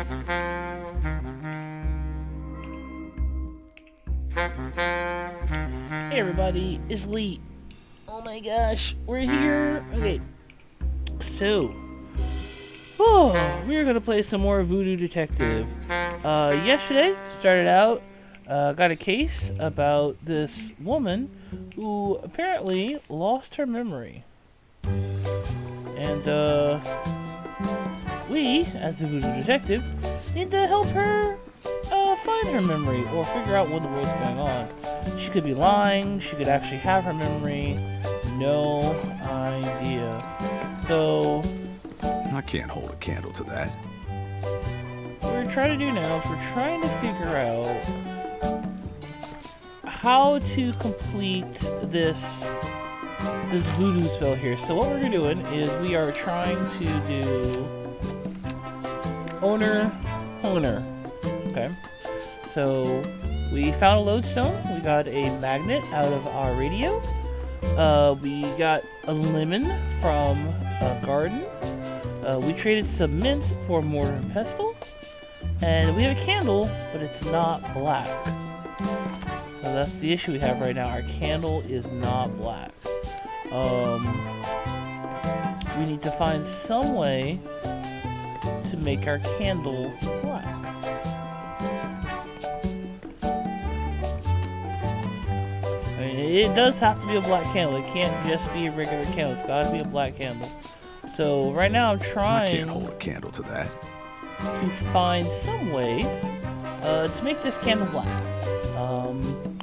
Hey everybody, it's Lee. Oh my gosh, we're here. Okay, so we're gonna play some more Voodoo Detective. Yesterday started out, got a case about this woman who apparently lost her memory, and we, as the Voodoo Detective, need to help her find her memory or figure out what in the world's going on. She could be lying, she could actually have her memory. No idea. So I can't hold a candle to that. what we're trying to do now is we're trying to figure out how to complete this voodoo spell here. So what we're doing is we are trying to do owner. Okay. So we found a lodestone. We got a magnet out of our radio. We got a lemon from a garden. We traded some mint for mortar and pestle. And we have a candle, but it's not black. So that's the issue we have right now. Our candle is not black. We need to find some way to make our candle black. I mean, it does have to be a black candle. It can't just be a regular candle. It's gotta be a black candle. So right now I'm trying I can't hold a candle to that. to find some way to make this candle black.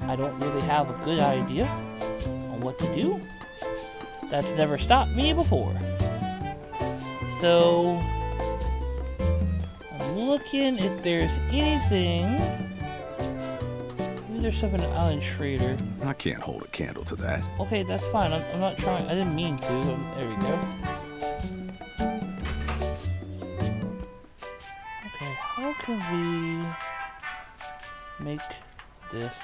I don't really have a good idea on what to do. That's never stopped me before. So I'm looking if there's anything. Maybe there's something in Island Trader. I can't hold a candle to that. Okay, that's fine. I'm not trying. I didn't mean to. There we go. Okay, how can we make this?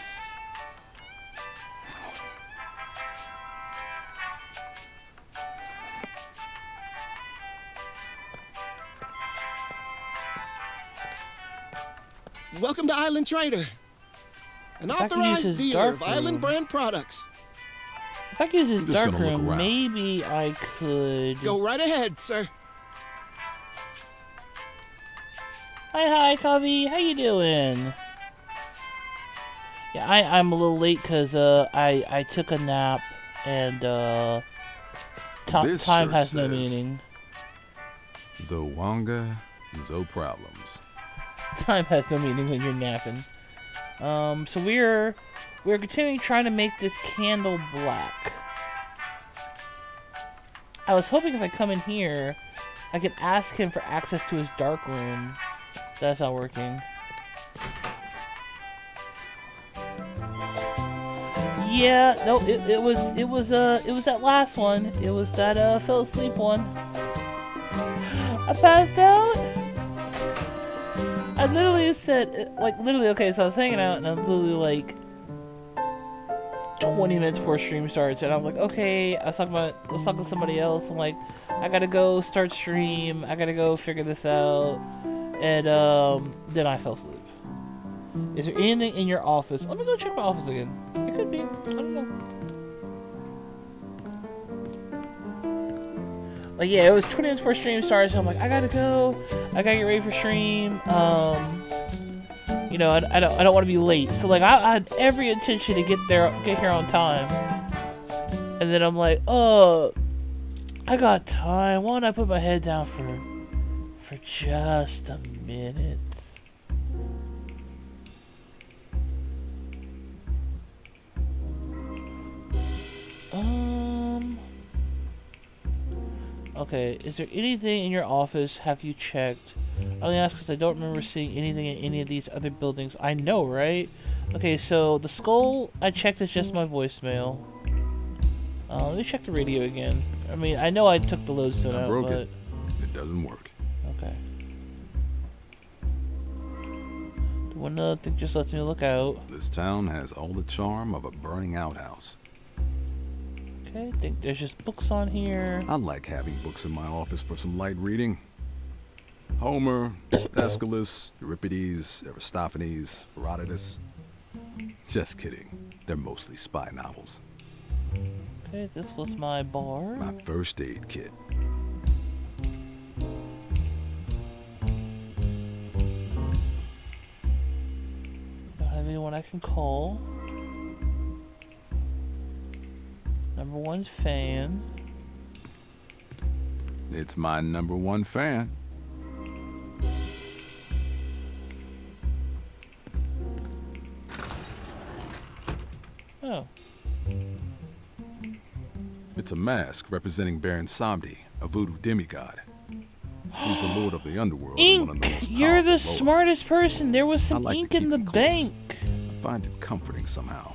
Welcome to Island Trader, an If I could use authorized his dealer of dark Island room. brand products. If I could use I'm this just dark gonna look room, around. maybe I could. Go right ahead, sir. Hi, Covey. How you doing? Yeah, I'm a little late because I took a nap and This time shirt has no says- meaning. Zoanga, zo problems. Time has no meaning when you're napping. So we're continuing trying to make this candle black. I was hoping if I come in here, I could ask him for access to his dark room. That's not working. Yeah, no, it was that last one. It was that fell asleep one. I passed out. I literally said, okay, so I was hanging out and I was literally like 20 minutes before stream starts, and I was like, okay, let's talk to somebody else. I'm like, I gotta go start stream, I gotta go figure this out, and then I fell asleep. Is there anything in your office? Let me go check my office again. It could be, I don't know. Like, yeah, it was 20 minutes before stream started, so I'm like, I gotta go. I gotta get ready for stream. You know, I don't want to be late. So, like, I had every intention to get here on time. And then I'm like, oh, I got time. Why don't I put my head down for just a minute? Okay, is there anything in your office? Have you checked? I only ask because I don't remember seeing anything in any of these other buildings. I know, right? Okay, so the skull I checked is just my voicemail. Let me check the radio again. I mean, I know I took the lodestone out, broke but... it doesn't work. Okay. The one thing just lets me look out. This town has all the charm of a burning outhouse. Okay, I think there's just books on here. I like having books in my office for some light reading. Homer, Aeschylus, Euripides, Aristophanes, Herodotus. Just kidding. They're mostly spy novels. Okay, this was my bar. My first aid kit. Don't have anyone I can call. Number one fan. It's my number one fan. Oh. It's a mask representing Baron Samedi, a voodoo demigod. He's the lord of the underworld and one of the Ink! most You're the powerful lords. smartest person. There was I some like to ink in keep the it close. bank. I find it comforting somehow.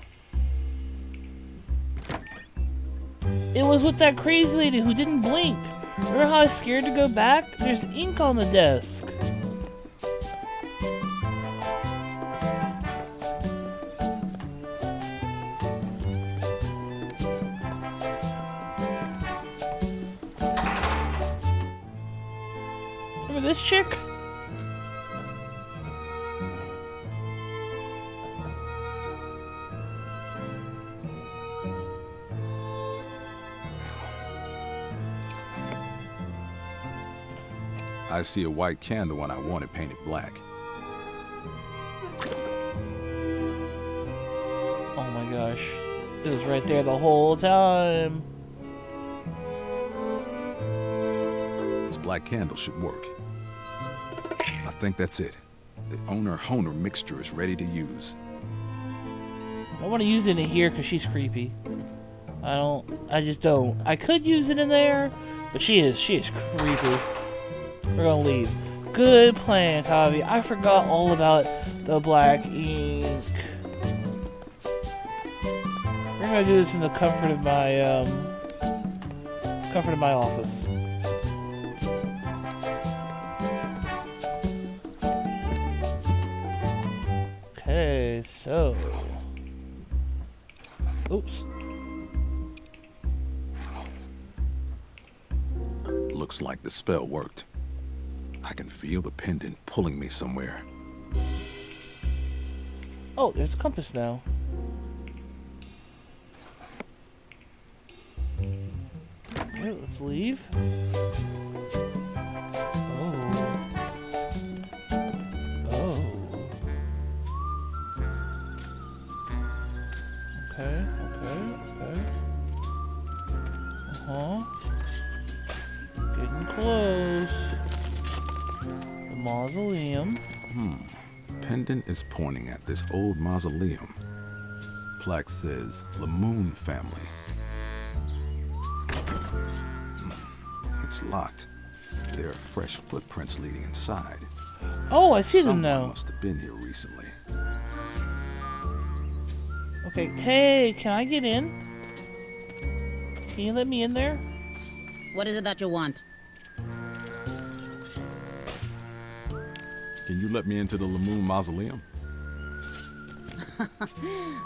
It was with that crazy lady who didn't blink. Remember how I was scared to go back? There's ink on the desk. Remember this chick? I see a white candle and I want it painted black. Oh my gosh. It was right there the whole time. This black candle should work. I think that's it. The owner-honer mixture is ready to use. I want to use it in here because she's creepy. I just don't. I could use it in there, but she is creepy. We're gonna leave. Good plan, Tavi. I forgot all about the black ink. We're gonna do this in the comfort of my office. Okay, so. Oops. Looks like the spell worked. I can feel the pendant pulling me somewhere. Oh, there's a compass now. Okay, let's leave. Oh. Oh. Okay. Uh-huh. Getting close. The mausoleum. Pendant is pointing at this old mausoleum. Plaque says Lamoon family. It's locked. There are fresh footprints leading inside. Oh, I see them Someone now. must have been here recently. Okay, hey, can I get in? Can you let me in there? What is it that you want? Can you let me into the Lamoon mausoleum?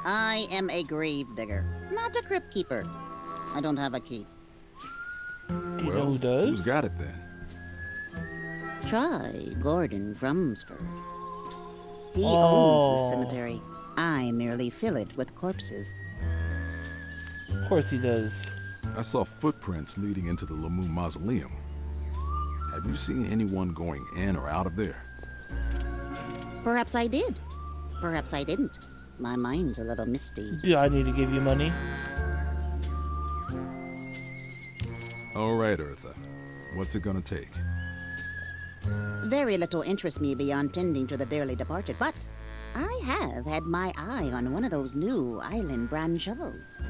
I am a grave digger, not a crypt keeper. I don't have a key. Do you know who does? Who's got it then? Try Gordon Grumsford. He Oh. owns the cemetery. I merely fill it with corpses. Of course he does. I saw footprints leading into the Lamoon mausoleum. Have you seen anyone going in or out of there? Perhaps I did. Perhaps I didn't. My mind's a little misty. Do I need to give you money? All right, Eartha. What's it gonna take? Very little interests me beyond tending to the dearly departed, but I have had my eye on one of those new island brand shovels.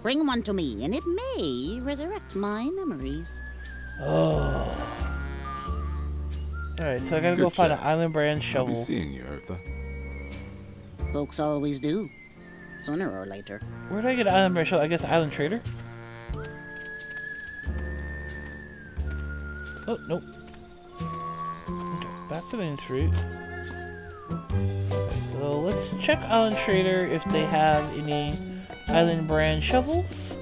Bring one to me, and it may resurrect my memories. Oh. Alright, so I gotta go Good find an chat. island brand I'll be shovel. seeing you, Eartha. Folks always do, sooner or later. Where do I get an island brand shovel? I guess Island Trader? Oh, nope. Okay, back to Main Street. Okay, so let's check Island Trader if they have any island brand shovels.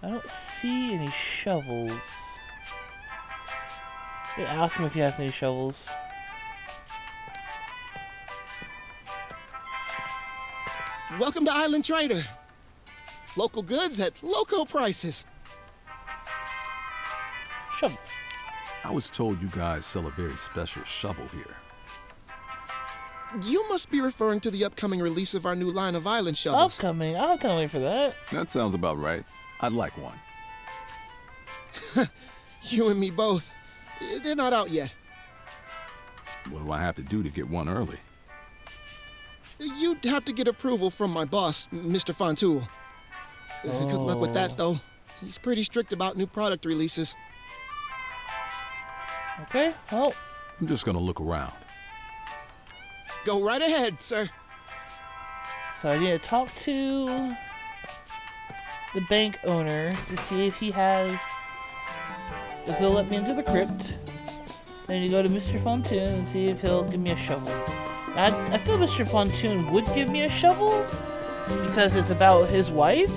I don't see any shovels. They ask him if he has any shovels. Welcome to Island Trader. Local goods at local prices. Shovel. I was told you guys sell a very special shovel here. You must be referring to the upcoming release of our new line of island shovels. Upcoming. I'll have to wait for that. That sounds about right. I'd like one. You and me both. They're not out yet. What do I have to do to get one early? You'd have to get approval from my boss, Mr. Fontoul. Good luck with that, though. He's pretty strict about new product releases. Okay, well. I'm just gonna look around. Go right ahead, sir. So I need to talk to the bank owner to see if he has, if he'll let me into the crypt. Then I need to go to Mr. Fontoon and see if he'll give me a shovel. I feel Mr. Fontoon would give me a shovel because it's about his wife,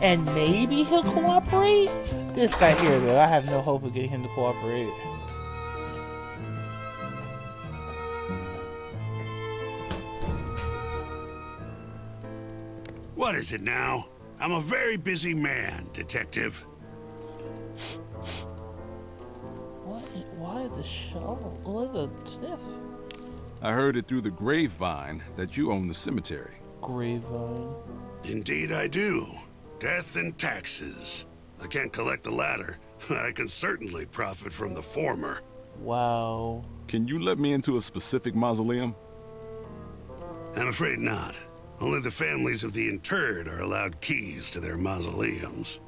and maybe he'll cooperate. This guy here, though, I have no hope of getting him to cooperate. What is it now? I'm a very busy man, Detective. Why the shovel? Why the sniff? I heard it through the grapevine that you own the cemetery. Grapevine. Indeed I do. Death and taxes. I can't collect the latter. I can certainly profit from the former. Wow. Can you let me into a specific mausoleum? I'm afraid not. Only the families of the interred are allowed keys to their mausoleums.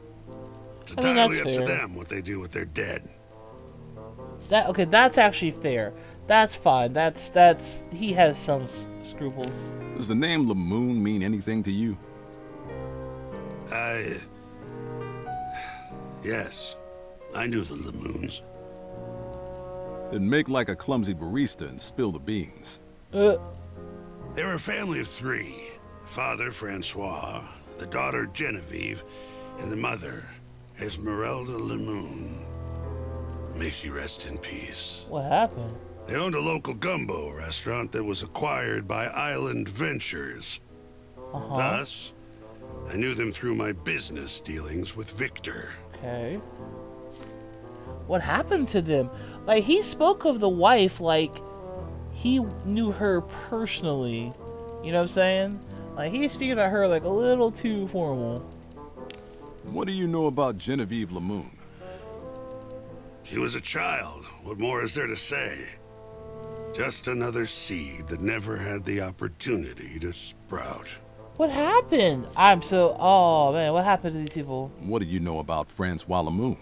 It's I mean, that's entirely up to fair. them what they do with their dead. Okay, that's actually fair. That's fine. That's he has some scruples. Does the name Lamoon mean anything to you? Yes. I knew the Lamoons. Then make like a clumsy barista and spill the beans. They were a family of three. The father, Francois, the daughter, Genevieve, and the mother, Esmeralda Lamoon. May she rest in peace. What happened? They owned a local gumbo restaurant that was acquired by Island Ventures. Thus, I knew them through my business dealings with Victor. Okay. What happened to them? Like, he spoke of the wife like he knew her personally. You know what I'm saying? Like, he's speaking about her like a little too formal. What do you know about Genevieve Lamoon? She was a child. What more is there to say? Just another seed that never had the opportunity to sprout. What happened? Oh man, what happened to these people? What do you know about Francois Lamoon?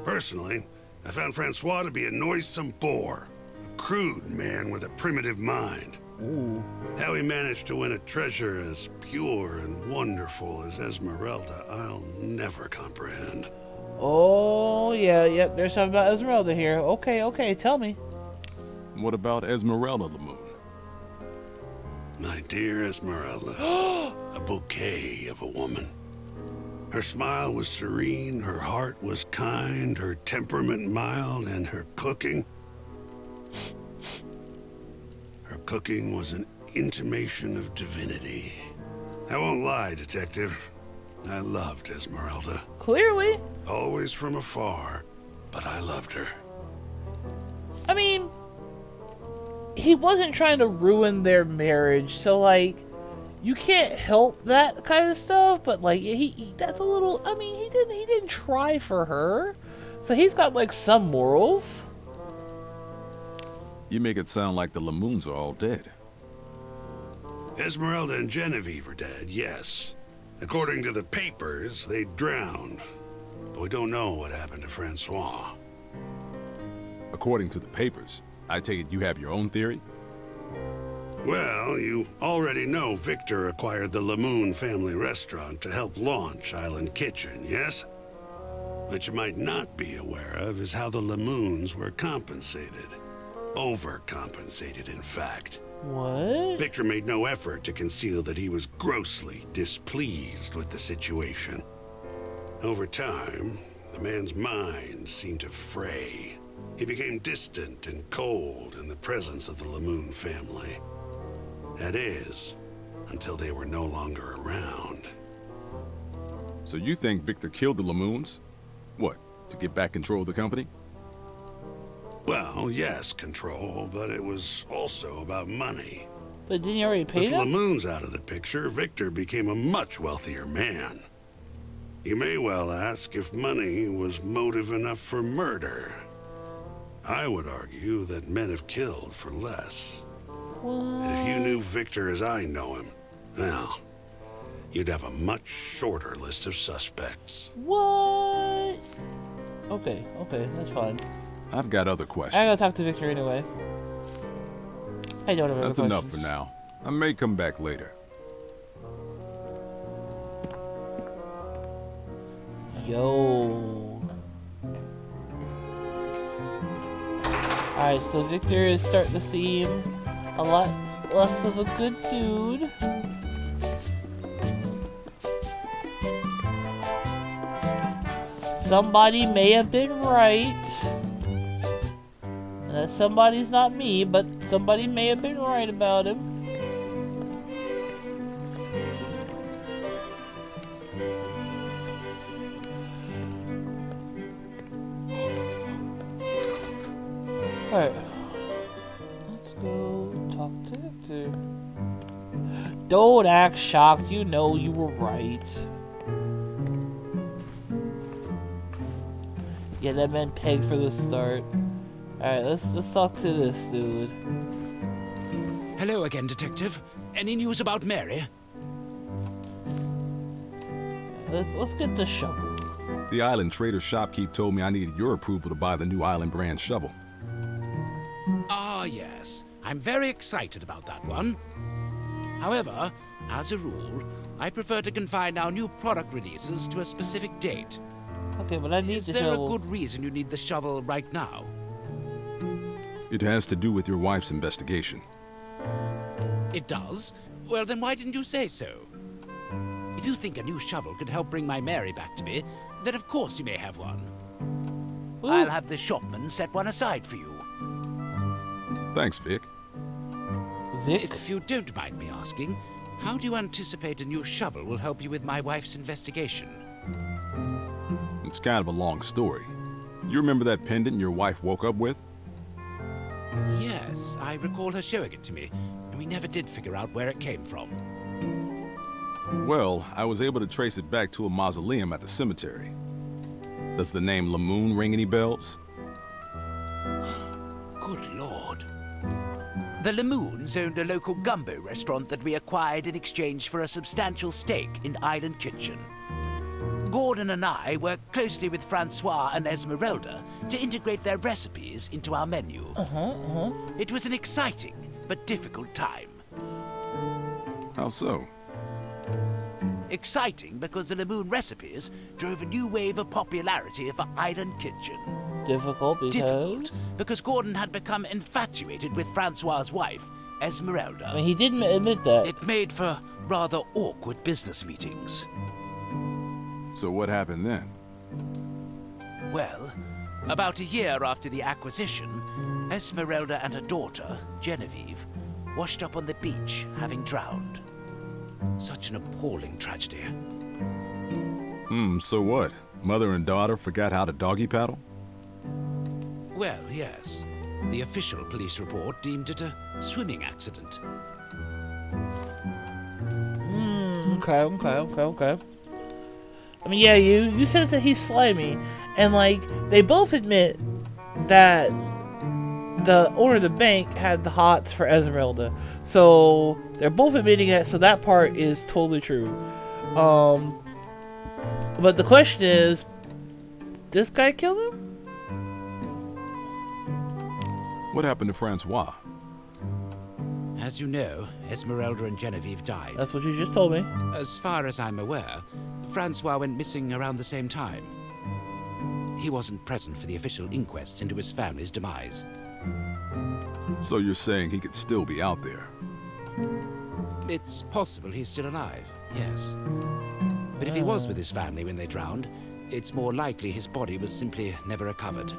Personally, I found Francois to be a noisome bore. A crude man with a primitive mind. Ooh. How he managed to win a treasure as pure and wonderful as Esmeralda, I'll never comprehend. Oh yeah, there's something about Esmeralda here. Okay, tell me. What about Esmeralda Lamoon? My dear Esmeralda, a bouquet of a woman. Her smile was serene, her heart was kind, her temperament mild, and her cooking was an intimation of divinity. I won't lie, Detective. I loved Esmeralda. Clearly. Always from afar, but I loved her. I mean, he wasn't trying to ruin their marriage, so like, you can't help that kind of stuff. But like, that's a little. I mean, he didn't try for her, so he's got like some morals. You make it sound like the Lamoons are all dead. Esmeralda and Genevieve are dead, yes. According to the papers, they drowned. But we don't know what happened to Francois. According to the papers, I take it you have your own theory? Well, you already know Victor acquired the Lamoon family restaurant to help launch Island Kitchen, yes? What you might not be aware of is how the Lamoons were compensated. Overcompensated, in fact. What? Victor made no effort to conceal that he was grossly displeased with the situation. Over time, the man's mind seemed to fray. He became distant and cold in the presence of the Lamoon family. That is, until they were no longer around. So you think Victor killed the Lamoons? What, to get back control of the company? Well, yes, control, but it was also about money. But didn't you already pay With the them? Lamoons out of the picture, Victor became a much wealthier man. You may well ask if money was motive enough for murder. I would argue that men have killed for less. And if you knew Victor as I know him, well, you'd have a much shorter list of suspects. What? Okay, that's fine. I've got other questions. I gotta talk to Victor anyway. I don't have other That's enough for questions. now. I may come back later. Yo. Alright, so Victor is starting to seem a lot less of a good dude. Somebody may have been right. And that somebody's not me, but somebody may have been right about him. Alright. Let's go talk to Victor. Don't act shocked, you know you were right. Yeah, that meant peg for the start. Alright, let's talk to this dude. Hello again, Detective. Any news about Mary? Let's get the shovel. The Island Trader shopkeep told me I needed your approval to buy the new Island brand shovel. Ah, yes. I'm very excited about that one. However, as a rule, I prefer to confine our new product releases to a specific date. Okay, but I need Is the there shovel. a good reason you need the shovel right now? It has to do with your wife's investigation. It does? Well, then why didn't you say so? If you think a new shovel could help bring my Mary back to me, then of course you may have one. Ooh. I'll have the shopman set one aside for you. Thanks, Vic. Vic? If you don't mind me asking, how do you anticipate a new shovel will help you with my wife's investigation? It's kind of a long story. You remember that pendant your wife woke up with? Yes, I recall her showing it to me, and we never did figure out where it came from. Well, I was able to trace it back to a mausoleum at the cemetery. Does the name Lamoon ring any bells? Good Lord. The Lamoons owned a local gumbo restaurant that we acquired in exchange for a substantial stake in Island Kitchen. Gordon and I worked closely with Francois and Esmeralda to integrate their recipes into our menu. It was an exciting but difficult time. How so? Exciting because the Lamoon recipes drove a new wave of popularity for Island Kitchen. Difficult because... Difficult because Gordon had become infatuated with Francois's wife, Esmeralda. I mean, he did admit that. It made for rather awkward business meetings. So what happened then? Well, about a year after the acquisition, Esmeralda and her daughter, Genevieve, washed up on the beach, having drowned. Such an appalling tragedy. So what? Mother and daughter forgot how to doggy paddle? Well, yes. The official police report deemed it a swimming accident. Okay. I mean, yeah, you said that he's slimy, and like they both admit that the owner of the bank had the hots for Esmeralda, so they're both admitting that. So that part is totally true. But the question is, this guy killed him? What happened to Francois? As you know, Esmeralda and Genevieve died. That's what you just told me. As far as I'm aware, Francois went missing around the same time. He wasn't present for the official inquest into his family's demise. So you're saying he could still be out there? It's possible he's still alive, yes. But if he was with his family when they drowned, it's more likely his body was simply never recovered.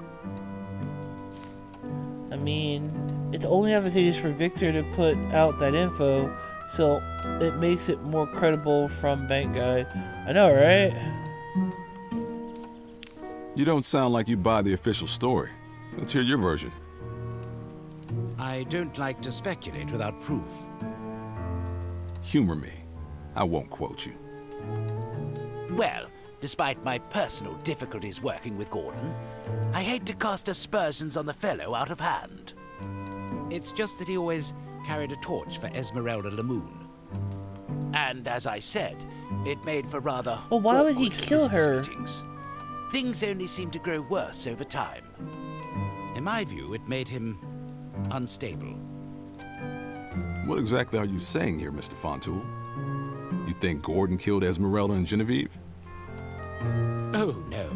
I mean, it's only advantageous for Victor to put out that info, so it makes it more credible from Bank Guy. I know, right? You don't sound like you buy the official story. Let's hear your version. I don't like to speculate without proof. Humor me. I won't quote you. Well, despite my personal difficulties working with Gordon, I hate to cast aspersions on the fellow out of hand. It's just that he always carried a torch for Esmeralda Lamoon. And as I said, it made for rather Well, why would he awkward kill business her? meetings. Things only seem to grow worse over time. In my view, it made him unstable. What exactly are you saying here, Mr. Fontoul? You think Gordon killed Esmeralda and Genevieve? Oh, no.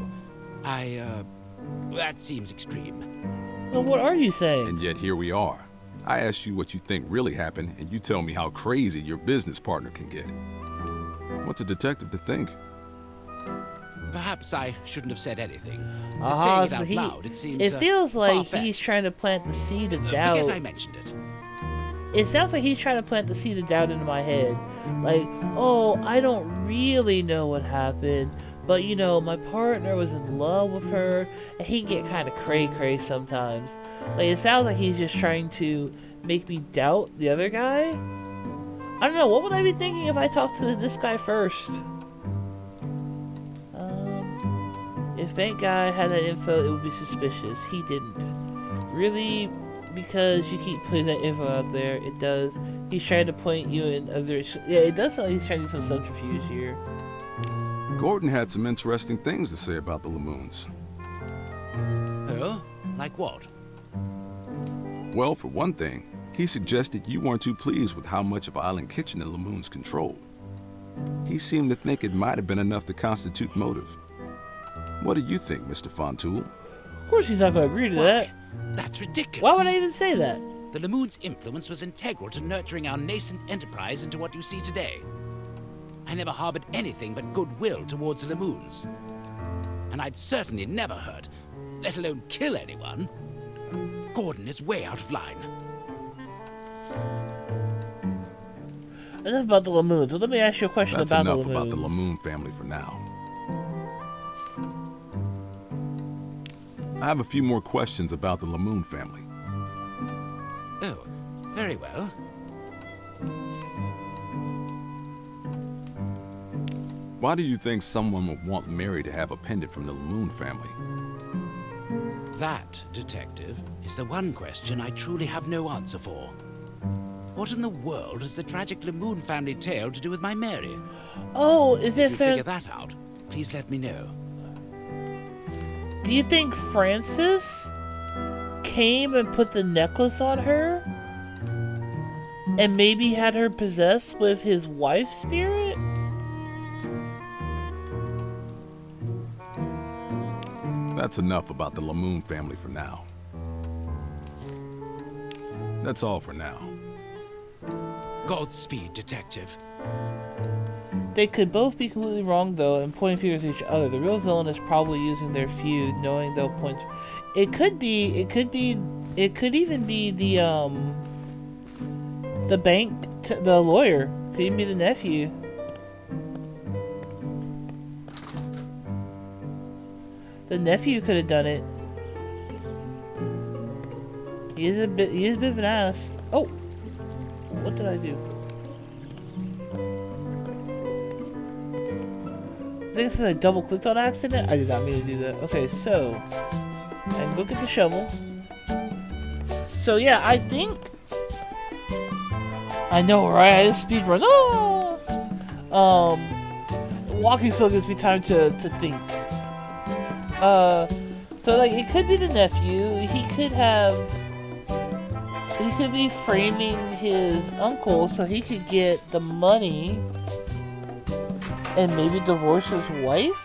That seems extreme. Well, what are you saying? And yet here we are. I asked you what you think really happened, and you tell me how crazy your business partner can get. What's a detective to think? Perhaps I shouldn't have said anything. Ah, Saying it so out loud, it seems it feels like far-fetched. he's trying to plant the seed of doubt. Forget I mentioned it. It sounds like he's trying to plant the seed of doubt into my head. Like, oh, I don't really know what happened, but you know, my partner was in love with her, and he can get kind of cray-cray sometimes. Like, it sounds like he's just trying to make me doubt the other guy. I don't know, what would I be thinking if I talked to this guy first? If Bank Guy had that info, it would be suspicious. He didn't. Really? Because you keep putting that info out there, it does. He's trying to point you in other... Yeah, it does sound like he's trying to do some subterfuge here. Gordon had some interesting things to say about the Lamoons. Oh? Like what? Well, for one thing, he suggested you weren't too pleased with how much of Island Kitchen the Lamoons controlled. He seemed to think it might have been enough to constitute motive. What do you think, Mr. Fontoul? Of course he's not going to agree to that. That's ridiculous. Why would I even say that? The Lamoon's influence was integral to nurturing our nascent enterprise into what you see today. I never harbored anything but goodwill towards the Lamoons. And I'd certainly never hurt, let alone kill anyone. Gordon is way out of line. Enough about the Lamoons. Well, let me ask you a question That's about enough the Lamoons. about the Lamoon family for now. I have a few more questions about the Lamoon family. Oh, very well. Why do you think someone would want Mary to have a pendant from the Lamoon family? That, Detective, is the one question I truly have no answer for. What in the world has the tragic Lamoon family tale to do with my Mary? Oh, is it If you fair? figure that out, please let me know. Do you think Francis came and put the necklace on her? And maybe had her possessed with his wife's spirit? That's enough about the Lamoon family for now. That's all for now. Godspeed, Detective. They could both be completely wrong, though, and pointing fingers at each other. The real villain is probably using their feud, knowing they'll point. It could even be the the lawyer. Could even be the nephew. The nephew could have done it. He is a bit of an ass. Oh, what did I do? I think this is I double clicked on accident. I did not mean to do that. Okay, so I can go get the shovel. So yeah, I think I know, right? I speed run. Oh! Walking still gives me time to think. So like it could be the nephew. He could be framing his uncle so he could get the money and maybe divorce his wife?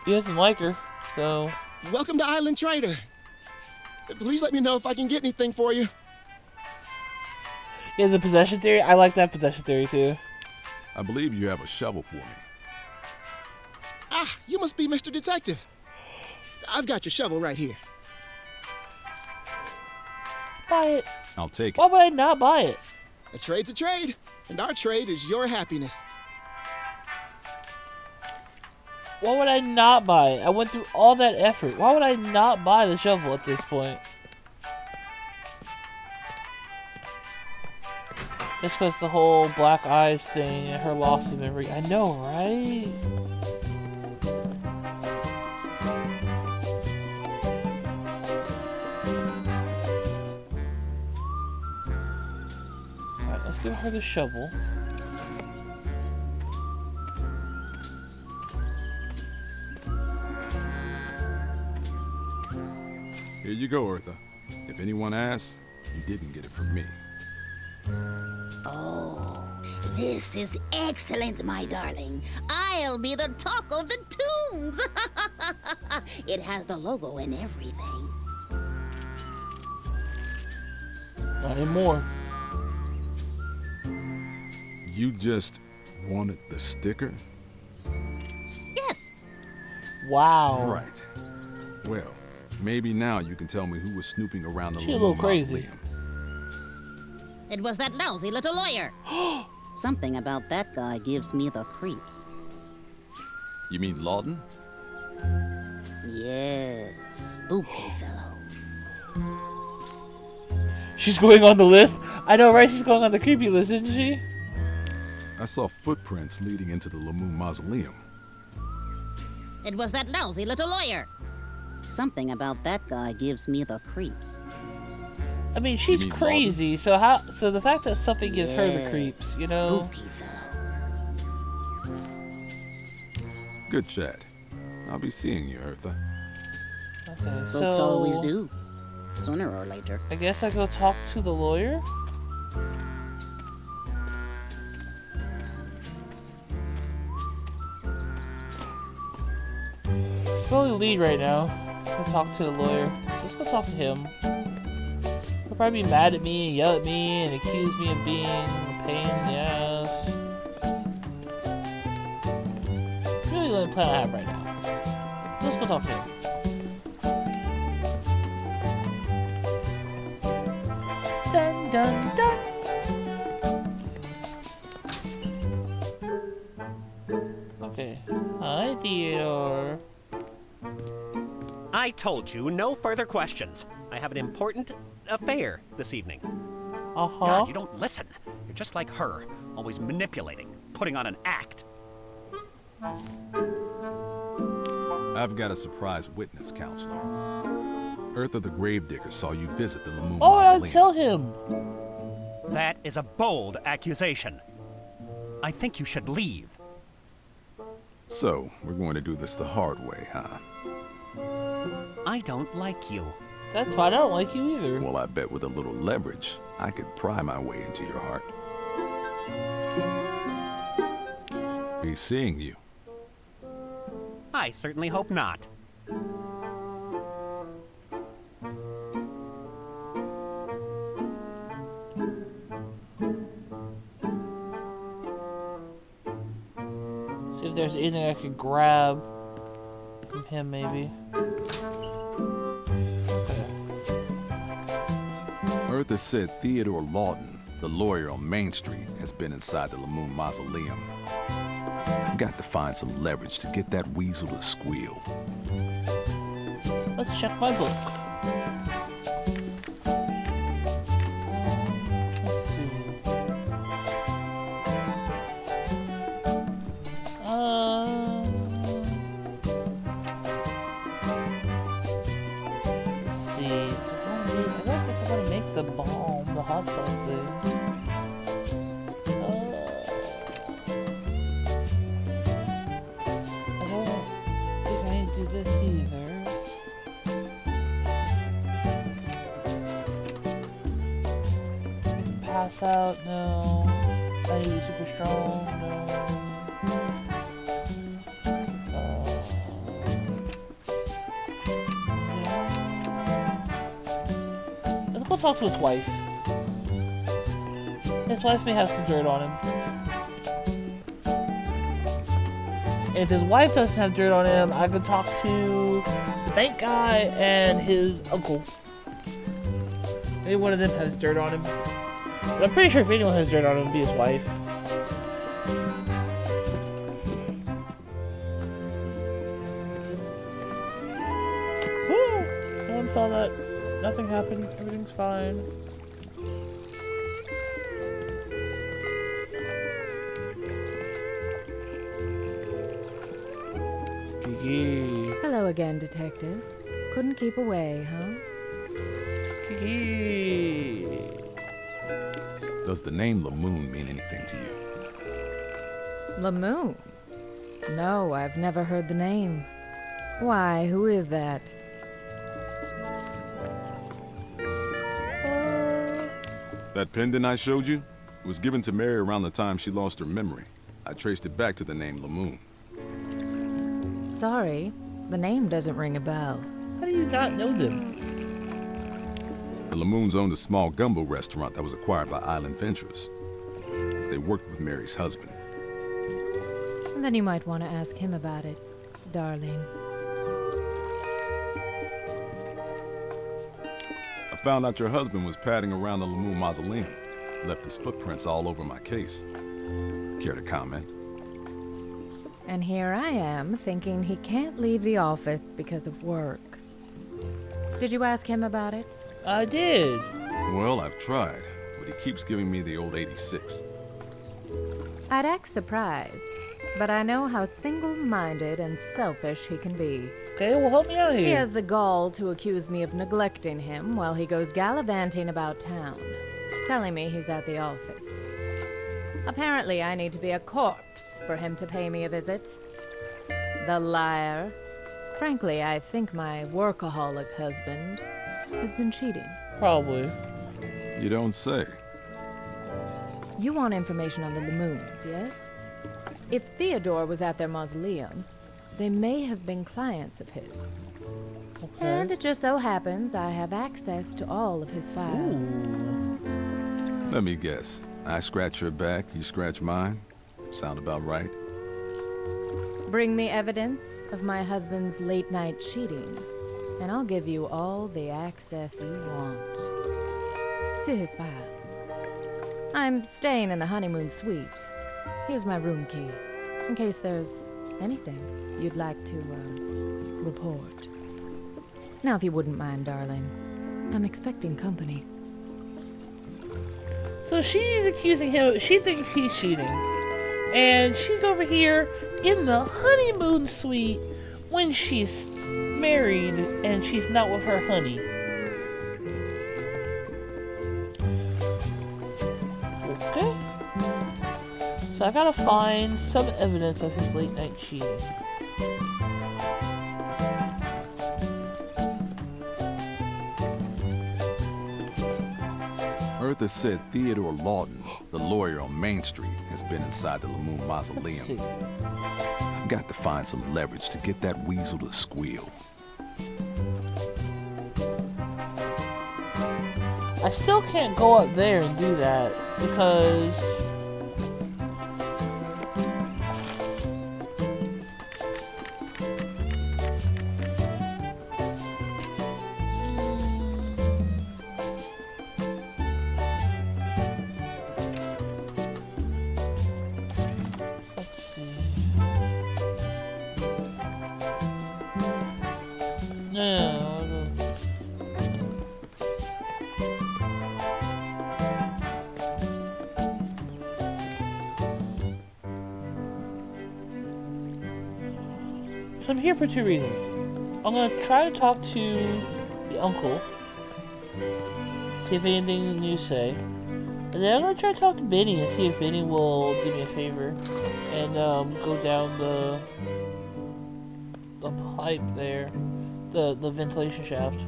He doesn't like her, so... Welcome to Island Trader. Please let me know if I can get anything for you. Yeah, the possession theory. I like that possession theory too. I believe you have a shovel for me. Ah, you must be Mr. Detective. I've got your shovel right here. Buy it. I'll take Why it. would I not buy it? A trade's a trade, and our trade is your happiness. Why would I not buy it? I went through all that effort. Why would I not buy the shovel at this point? Just because the whole black eyes thing and her loss of memory. I know, right? Alright, let's give her the shovel. Here you go, Eartha. If anyone asks, you didn't get it from me. Oh, this is excellent, my darling. I'll be the talk of the tombs. It has the logo and everything. Not anymore. You just wanted the sticker? Yes, Wow. Right. Well, maybe now you can tell me who was snooping around the She a little Lamont crazy. mausoleum. it was that lousy little lawyer. Something about that guy gives me the creeps. You mean Lawton? Yes, spooky fellow. She's going on the list. I know, right? She's going on the creepy list, isn't she? I saw footprints leading into the Lamoon mausoleum. It was that lousy little lawyer. Something about that guy gives me the creeps. I mean, she's mean crazy. So how? So the fact that something gives her the creeps, you know? Spooky fellow. Good chat. I'll be seeing you, Eartha. Okay, Folks so always do. Sooner or later. I guess I go talk to the lawyer. Let's go lead right now. Let's talk to the lawyer. Let's go talk to him. He'll probably be mad at me and yell at me and accuse me of being a pain in the ass. Really the only plan I have right now. Let's go talk to him. Dun dun dun. Okay. Hi, Theodore. I told you, no further questions. I have an important affair this evening. Uh-huh. God, you don't listen. You're just like her, always manipulating, putting on an act. I've got a surprise witness, Counselor. Eartha the Gravedigger saw you visit the Lamoon Oh, I'll mausoleum. tell him. That is a bold accusation. I think you should leave. So, we're going to do this the hard way, huh? I don't like you. That's fine. I don't like you either. Well, I bet with a little leverage, I could pry my way into your heart. Be seeing you. I certainly hope not. See if there's anything I could grab from him, maybe. Okay. Eartha said Theodore Lawton, the lawyer on Main Street, has been inside the Lamoon mausoleum. I've got to find some leverage to get that weasel to squeal. Let's check my book. Let's see. Let's see. I don't think I want to make the bomb, the hot sauce thing. I don't think I need to do this either. Pass out, no. I need to be super strong, no. Yeah. Let's go talk to his wife. His wife may have some dirt on him. And if his wife doesn't have dirt on him, I could talk to the bank guy and his uncle. Maybe one of them has dirt on him. But I'm pretty sure if anyone has dirt on him, it'd be his wife. Woo! No one saw that. Nothing happened. Everything's fine. Gigi. Hello again, Detective. Couldn't keep away, huh? Gigi. Does the name Lamoon mean anything to you? Lamoon? No, I've never heard the name. Why, who is that? That pendant I showed you was given to Mary around the time she lost her memory. I traced it back to the name Lamoon. Sorry, the name doesn't ring a bell. How do you not know them? The Lamoons owned a small gumbo restaurant that was acquired by Island Ventures. They worked with Mary's husband. And then you might want to ask him about it, darling. I found out your husband was padding around the Lamoon mausoleum. Left his footprints all over my case. Care to comment? And here I am, thinking he can't leave the office because of work. Did you ask him about it? I did. Well, I've tried, but he keeps giving me the old 86. I'd act surprised, but I know how single-minded and selfish he can be. Okay, well, help me out here. He has the gall to accuse me of neglecting him while he goes gallivanting about town, telling me he's at the office. Apparently, I need to be a corpse for him to pay me a visit. The liar. Frankly, I think my workaholic husband has been cheating. Probably. You don't say. You want information on the Lamoons, yes? If Theodore was at their mausoleum, they may have been clients of his. Okay. And it just so happens I have access to all of his files. Ooh. Let me guess. I scratch your back, you scratch mine? Sound about right? Bring me evidence of my husband's late-night cheating, and I'll give you all the access you want to his files. I'm staying in the honeymoon suite. Here's my room key, in case there's anything you'd like to, report. Now, if you wouldn't mind, darling, I'm expecting company. So she's accusing him. She thinks he's cheating. And she's over here in the honeymoon suite when she's married and she's not with her honey. Okay. So I gotta find some evidence of his late night cheating. Eartha said Theodore Lawton, the lawyer on Main Street, has been inside the Lamoon mausoleum. I've got to find some leverage to get that weasel to squeal. I still can't go up there and do that because let's see. No. So I'm here for two reasons. I'm gonna try to talk to the uncle, see if anything new to say, and then I'm gonna try to talk to Benny and see if Benny will do me a favor and go down the pipe there, the ventilation shaft.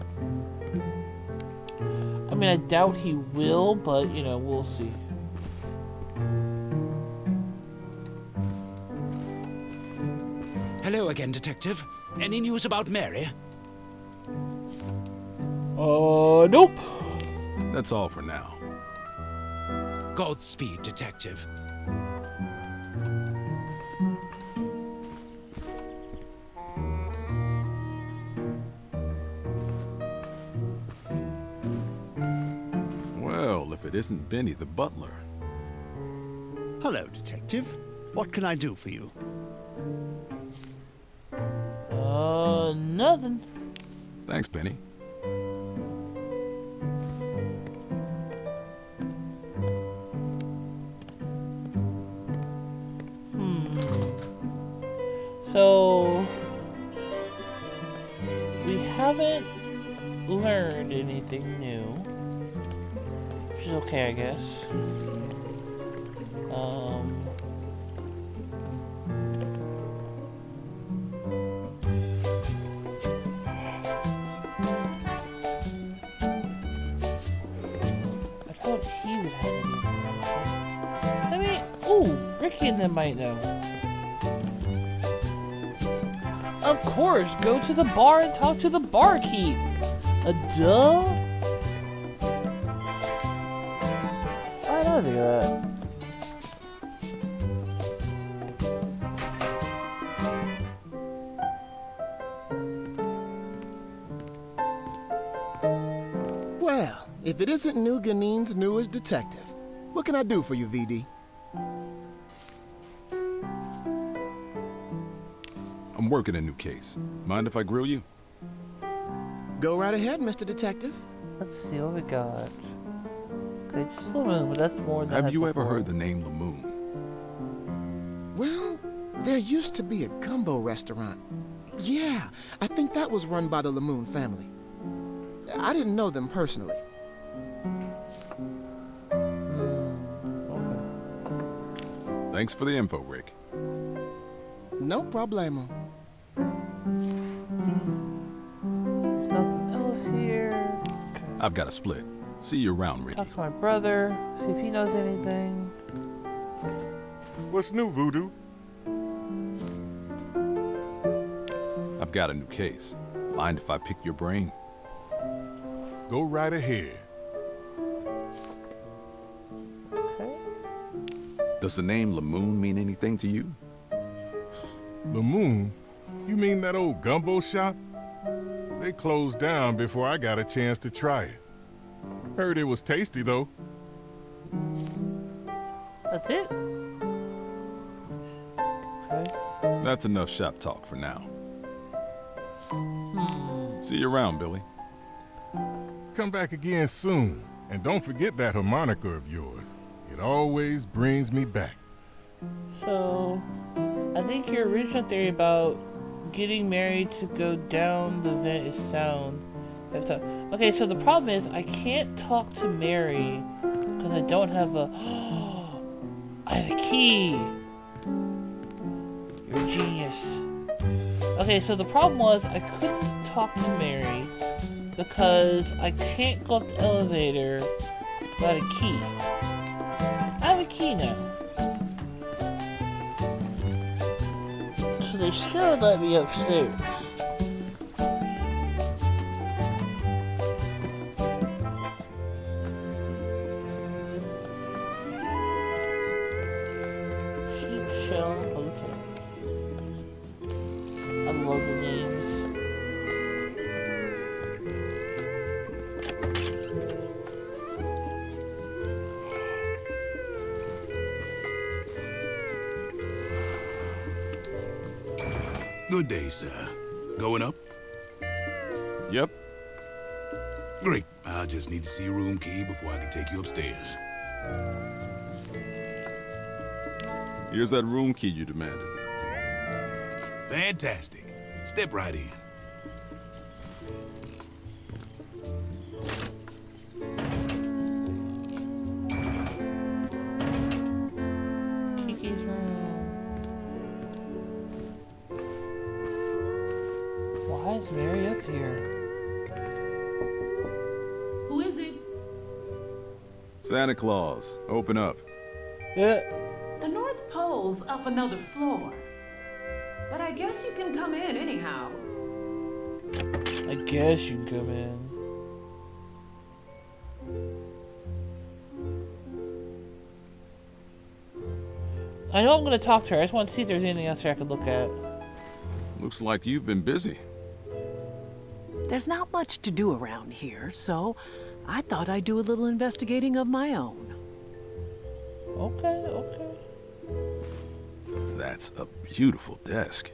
I mean, I doubt he will, but you know, we'll see. Hello again, Detective. Any news about Mary? Nope. That's all for now. Godspeed, Detective. Well, if it isn't Benny the butler. Hello, Detective. What can I do for you? Nothing. Thanks, Benny. So we haven't learned anything new, which is okay, I guess. I thought he would have any information. I mean, ooh, Ricky and them might know. Of course, go to the bar and talk to the barkeep. Duh. I don't think of that. Well, if it isn't New Ganine's newest detective, what can I do for you, VD? I'm working a new case. Mind if I grill you? Go right ahead, Mr. Detective. Let's see what we got. Okay, just Lamoon, but that's more than I Have had you ever before. heard the name Lamoon? Well, there used to be a gumbo restaurant. Yeah, I think that was run by the Lamoon family. I didn't know them personally. Okay. Thanks for the info, Rick. No problemo. Nothing else here. Okay. I've got a split. See you around, Ricky. Talk to my brother, see if he knows anything. What's new, Voodoo? I've got a new case. Mind if I pick your brain? Go right ahead. Okay. Does the name Lamoon mean anything to you? Lamoon? You mean that old gumbo shop? They closed down before I got a chance to try it. Heard it was tasty, though. That's it? Okay. That's enough shop talk for now. See you around, Billy. Come back again soon. And don't forget that harmonica of yours. It always brings me back. So, I think your original theory about getting married to go down the vent is sound. Okay, so the problem is I can't talk to Mary because I don't have a... I have a key! You're a genius. Okay, so the problem was I couldn't talk to Mary because I can't go up the elevator without a key. I have a key now. So they should let me upstairs. Cheap Shell Hotel. I love the names. Good day, sir. Going up? Yep. Great. I'll just need to see a room key before I can take you upstairs. Here's that room key you demanded. Fantastic. Step right in. Kiki's room. Why is Mary up here? Who is it? Santa Claus, open up. Yeah. The North Pole's up another floor. But I guess you can come in anyhow. I guess you can come in. I know I'm gonna talk to her. I just want to see if there's anything else here I could look at. Looks like you've been busy. There's not much to do around here, so I thought I'd do a little investigating of my own. Okay, okay. That's a beautiful desk.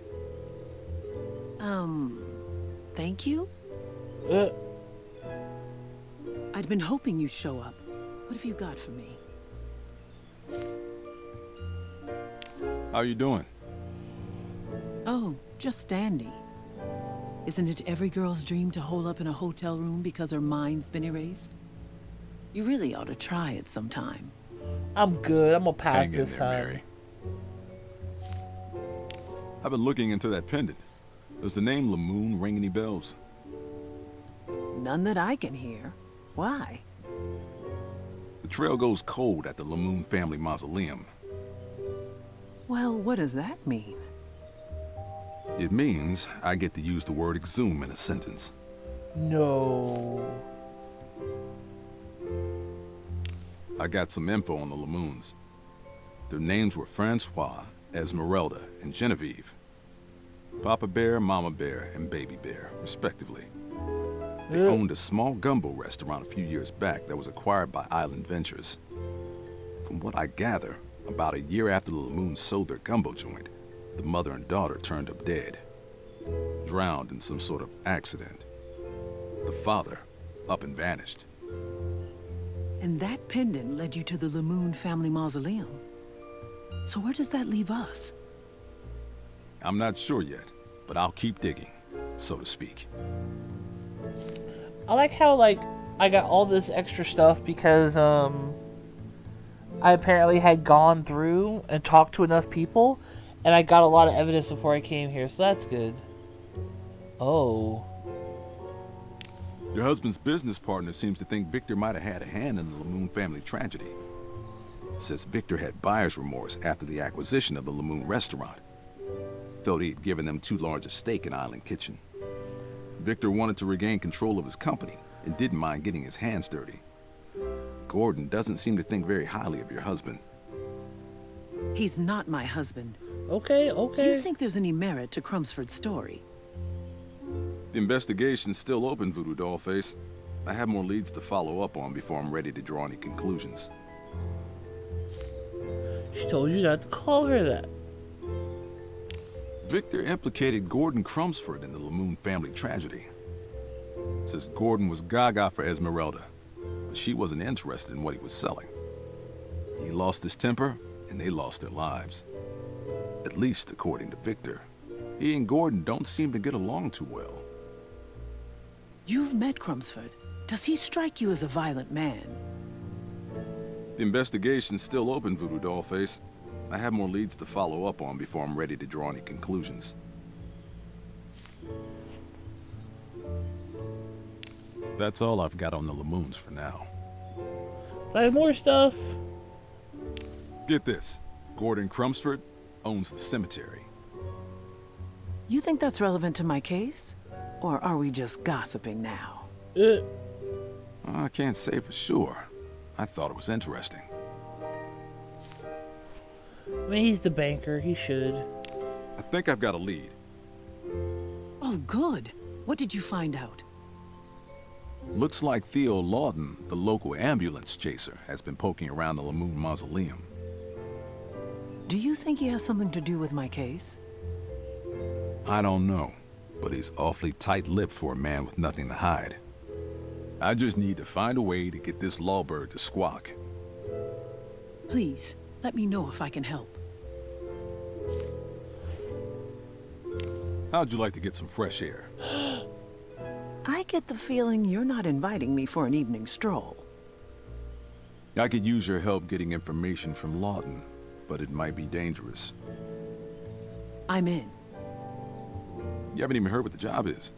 Thank you? Uh, I'd been hoping you'd show up. What have you got for me? How you doing? Oh, just dandy. Isn't it every girl's dream to hole up in a hotel room because her mind's been erased? You really ought to try it sometime. I'm good. I'm gonna pass Hang in this there, time. Mary. I've been looking into that pendant. Does the name Lamoon ring any bells? None that I can hear. Why? The trail goes cold at the Lamoon family mausoleum. Well, what does that mean? It means I get to use the word exhume in a sentence. No. I got some info on the Lamoons. Their names were Francois, Esmeralda, and Genevieve. Papa Bear, Mama Bear, and Baby Bear, respectively. They owned a small gumbo restaurant a few years back that was acquired by Island Ventures. From what I gather, about a year after the Lamoons sold their gumbo joint, the mother and daughter turned up dead, drowned in some sort of accident. The father up and vanished. And that pendant led you to the Lamoon family mausoleum. So where does that leave us? I'm not sure yet, but I'll keep digging, so to speak. I like how, like, I got all this extra stuff because, I apparently had gone through and talked to enough people, and I got a lot of evidence before I came here, so that's good. Oh. Your husband's business partner seems to think Victor might have had a hand in the Lamoon family tragedy. Says Victor had buyer's remorse after the acquisition of the Lamoon restaurant. Felt he'd given them too large a stake in Island Kitchen. Victor wanted to regain control of his company and didn't mind getting his hands dirty. Gordon doesn't seem to think very highly of your husband. He's not my husband. Okay, Do okay. you think there's any merit to Crumsford's story? The investigation's still open, Voodoo Dollface. I have more leads to follow up on before I'm ready to draw any conclusions. She told you not to call her that. Victor implicated Gordon Crumsford in the Lamoon family tragedy. Says Gordon was gaga for Esmeralda, but she wasn't interested in what he was selling. He lost his temper, and they lost their lives. At least according to Victor. He and Gordon don't seem to get along too well. You've met Crumsford. Does he strike you as a violent man? The investigation's still open, Voodoo Dollface. I have more leads to follow up on before I'm ready to draw any conclusions. That's all I've got on the Lamoons for now. I have more stuff. Get this. Gordon Crumsford owns the cemetery. You think that's relevant to my case? Or are we just gossiping now? I can't say for sure. I thought it was interesting. I mean, he's the banker. He should. I think I've got a lead. Oh, good. What did you find out? Looks like Theo Lawton, the local ambulance chaser, has been poking around the Lamoon mausoleum. Do you think he has something to do with my case? I don't know, but he's awfully tight-lipped for a man with nothing to hide. I just need to find a way to get this lawbird to squawk. Please, let me know if I can help. How'd you like to get some fresh air? I get the feeling you're not inviting me for an evening stroll. I could use your help getting information from Lawton, but it might be dangerous. I'm in. You haven't even heard what the job is.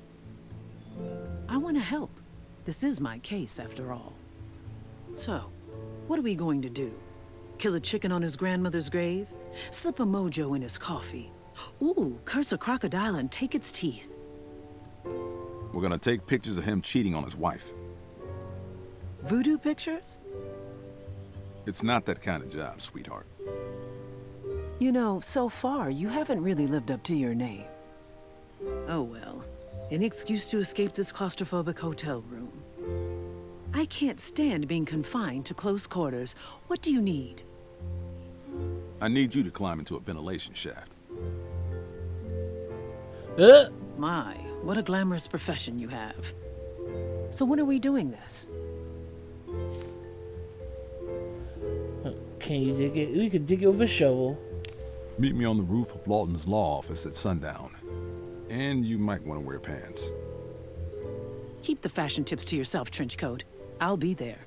I want to help. This is my case, after all. So, what are we going to do? Kill a chicken on his grandmother's grave? Slip a mojo in his coffee? Ooh, curse a crocodile and take its teeth? We're gonna take pictures of him cheating on his wife. Voodoo pictures? It's not that kind of job, sweetheart. You know, so far, you haven't really lived up to your name. Oh well. Any excuse to escape this claustrophobic hotel room. I can't stand being confined to close quarters. What do you need? I need you to climb into a ventilation shaft. My, what a glamorous profession you have. So when are we doing this? Can you dig it? We could dig it with a shovel. Meet me on the roof of Lawton's law office at sundown. And you might want to wear pants. Keep the fashion tips to yourself, Trenchcoat. I'll be there.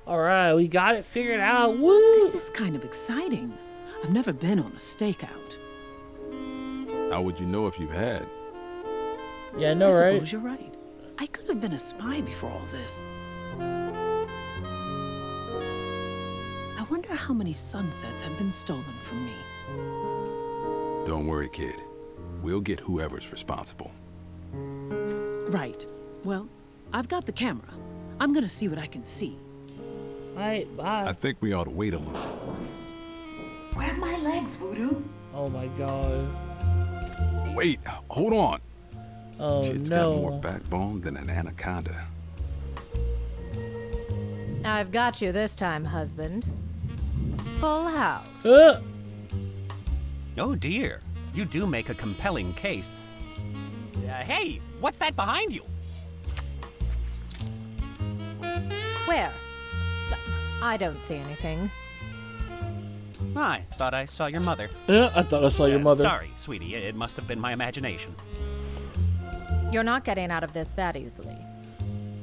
Alright, we got it figured out. Woo! This is kind of exciting. I've never been on a stakeout. How would you know if you had? Yeah, I know, I right? suppose you're right. I could have been a spy before all this. I wonder how many sunsets have been stolen from me. Don't worry, kid. We'll get whoever's responsible. Right. Well, I've got the camera. I'm gonna see what I can see. Alright, bye. I think we ought to wait a little. Grab my legs, Voodoo. Oh my god. Wait, hold on. Oh Kid's no. got more backbone than an anaconda. I've got you this time, husband. Full house. Oh dear, you do make a compelling case. Hey, what's that behind you? Where? I don't see anything. I thought I saw your mother. I thought I saw your mother. Sorry, sweetie, it must have been my imagination. You're not getting out of this that easily.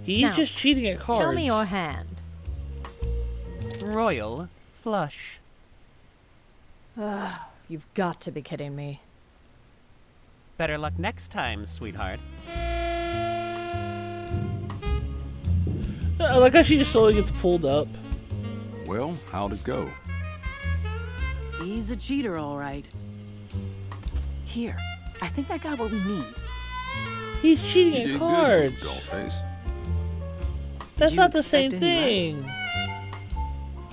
He's Now, just cheating at cards. Show me your hand. Royal flush. Ugh, you've got to be kidding me. Better luck next time, sweetheart. I like how she just slowly gets pulled up. Well, how'd it go? He's a cheater, all right. Here, I think I got what we need. He's cheating You at did cards. good, Dollface. That's Did you not the same expect any thing.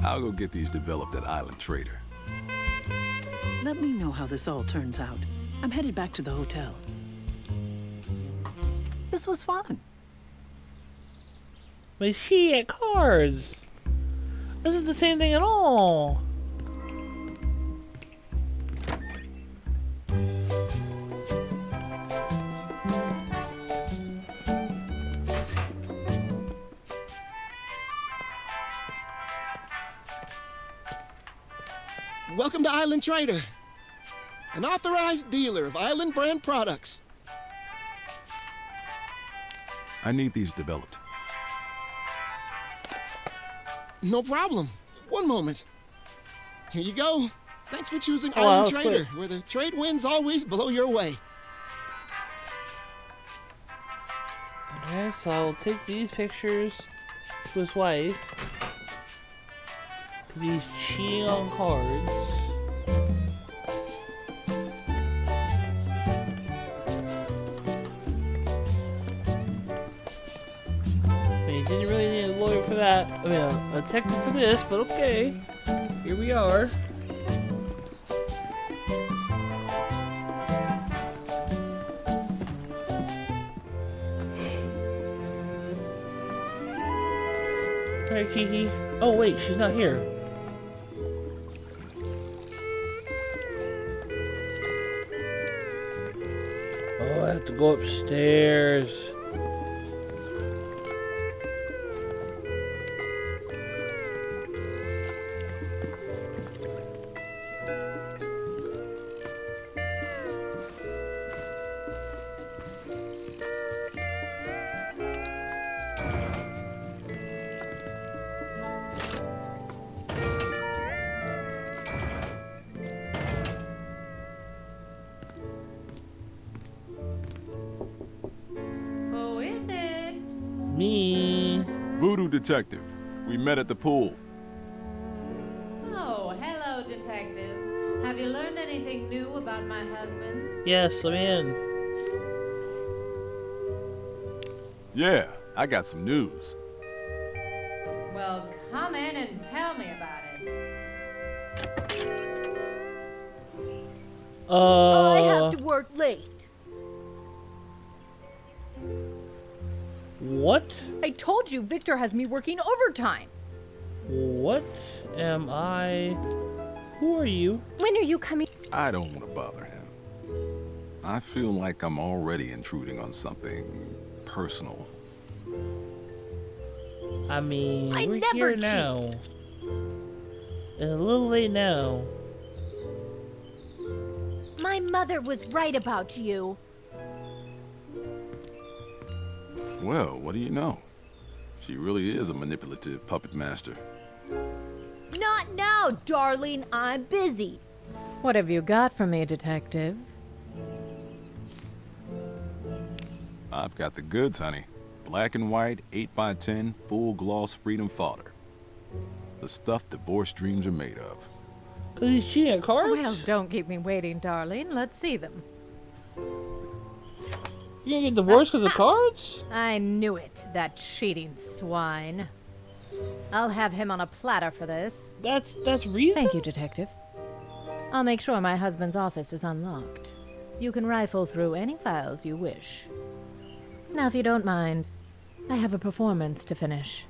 I'll go get these developed at Island Trader. Let me know how this all turns out. I'm headed back to the hotel. This was fun. But he's cheating at cards. This is the same thing at all. Welcome to Island Trader, an authorized dealer of Island brand products. I need these developed. No problem. One moment. Here you go. Thanks for choosing Oh, that Island was Trader, quick. where the trade winds always blow your way. Okay, so I'll take these pictures to his wife. Because he's cheating on cards. I mean, he didn't really need a lawyer for that. I mean, a detective for this, but okay. Here we are. Alright, Kiki. Oh, wait, she's not here. Oh, I have to go upstairs. Who is it? Me. Voodoo detective. We met at the pool. Oh, hello, detective. Have you learned anything new about my husband? Yes, I'm in. Yeah, I got some news. Well, come in and tell me about it. I have to work late. What? I told you Victor has me working overtime. What am I? Who are you? When are you coming? I don't want to bother him. I feel like I'm already intruding on something personal. I mean, I we're never here cheat. now. It's a little late now. My mother was right about you. Well, what do you know? She really is a manipulative puppet master. Not now, darling. I'm busy. What have you got for me, detective? I've got the goods, honey. Black and white, 8x10, full gloss freedom fodder. The stuff divorce dreams are made of. Cause he's cheating at cards? Well, don't keep me waiting, darling. Let's see them. You gonna get divorced because of cards? I knew it, that cheating swine. I'll have him on a platter for this. That's reason? Thank you, detective. I'll make sure my husband's office is unlocked. You can rifle through any files you wish. Now, if you don't mind, I have a performance to finish.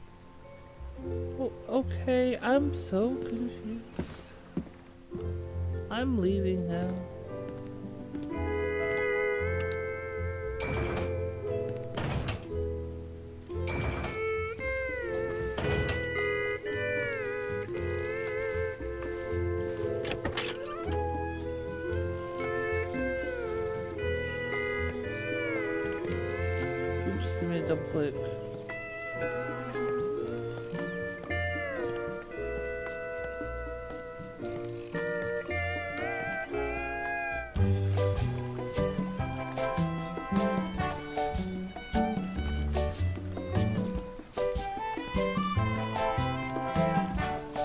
Oh, okay, I'm so confused. I'm leaving now. Oops, give me a double click.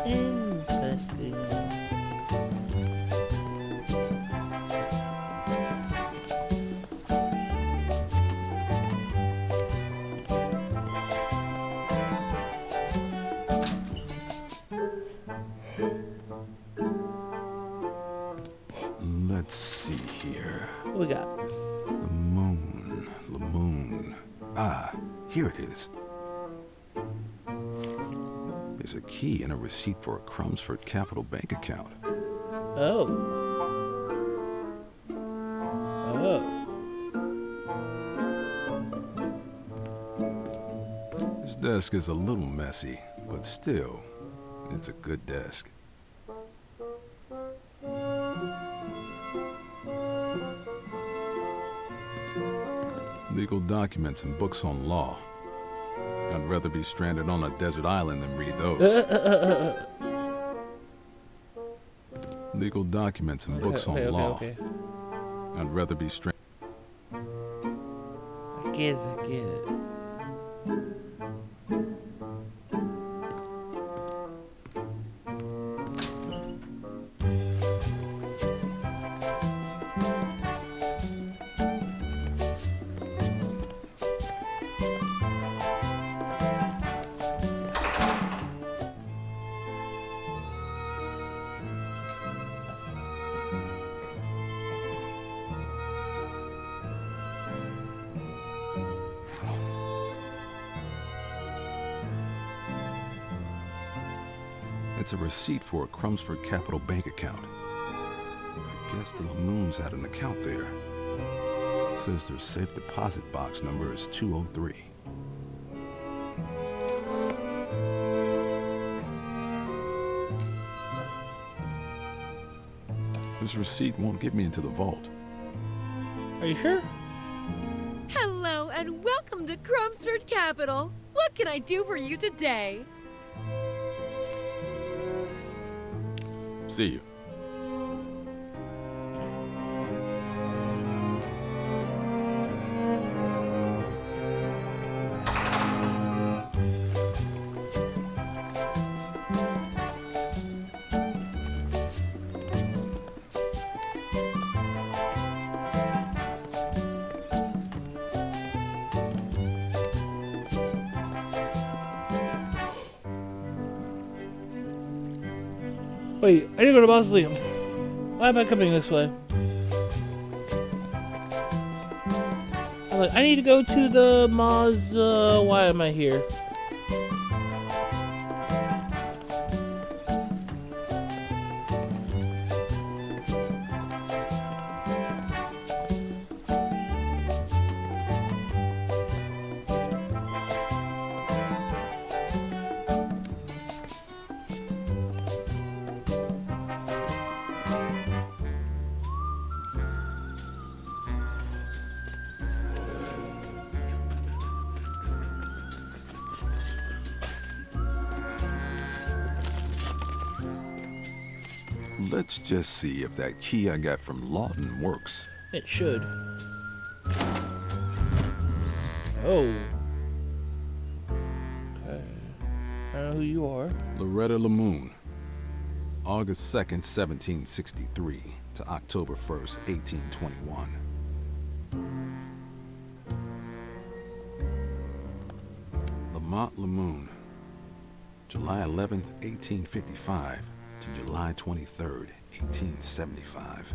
Interesting. Let's see here. What we got? The moon. Ah, here it is. There's a key and a receipt for a Crumbsford Capital Bank account. Oh. Oh. This desk is a little messy, but still, it's a good desk. Legal documents and books on law. I'd rather be stranded on a desert island than read those. Legal documents and books on law. Okay. I'd rather be stranded. I get it. It's a receipt for a Crumbsford Capital Bank account. I guess the Lamoons had an account there. Says their safe deposit box number is 203. This receipt won't get me into the vault. Are you sure? Hello and welcome to Crumbsford Capital. What can I do for you today? See you. Wait, I need to go to Mausoleum. Why am I coming this way? like, I need to go to the Maz. Why am I here? Let's just see if that key I got from Lawton works. It should. Oh. Okay. I don't know who you are. Loretta Lamoon. August 2nd, 1763 to October 1st, 1821. Lamont Lamoon. July 11th, 1855 to July 23rd, 1875.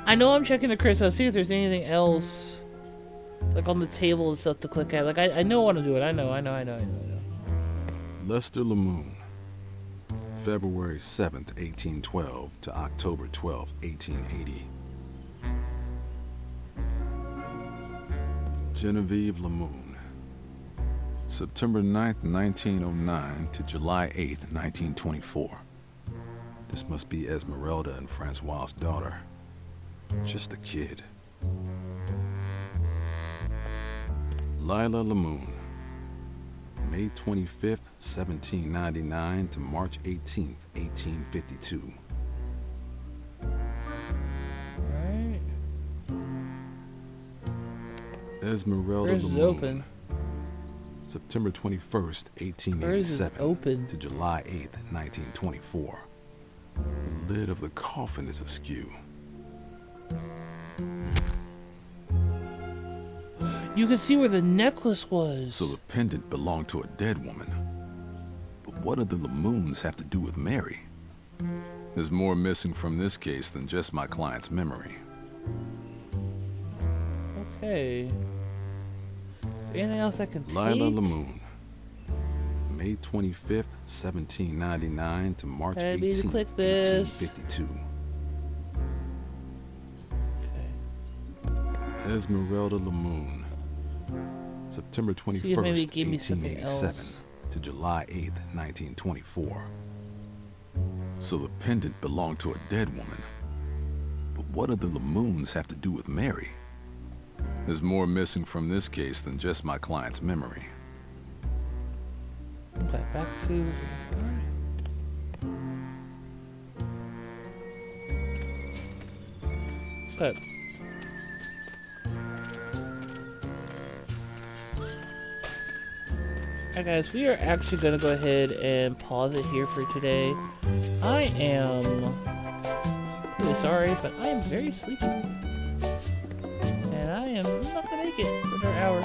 I know I'm checking the crystal, see if there's anything else, like on the table and stuff to click at. Like, I know I want to do it. I know. Lester Lamoon. February 7th, 1812 to October 12th, 1880. Genevieve Lamoon. September 9th, 1909 to July 8th, 1924. This must be Esmeralda and Francois's daughter. Just a kid. Lila Lamoon. May 25th, 1799 to March 18th, 1852. Alright. Esmeralda Hers is Lamoon. open. September 21st, Hers is 1887 open. to July 8th, 1924. The lid of the coffin is askew. You can see where the necklace was. So the pendant belonged to a dead woman. But what do the Lamoons have to do with Mary? There's more missing from this case than just my client's memory. Okay. Anything else I can take? Lila Lamoon. May 25th, 1799 to March I need to 18th, click this. 1852. Okay. Esmeralda Lamoon. September See if maybe 21st, it gave me something 1887 else. to July 8th, 1924. So the pendant belonged to a dead woman. But what do the Lamoons have to do with Mary? There's more missing from this case than just my client's memory. Okay, back to... Okay. Alright guys, we are actually going to go ahead and pause it here for today. I am really sorry, but I am very sleepy. And I am not going to make it for another hour.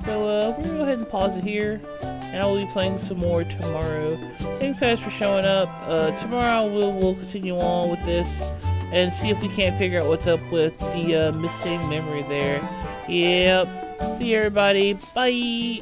So we're going to go ahead and pause it here. And I will be playing some more tomorrow. Thanks guys for showing up. Tomorrow we'll continue on with this. And see if we can't figure out what's up with the missing memory there. Yep. See you everybody. Bye.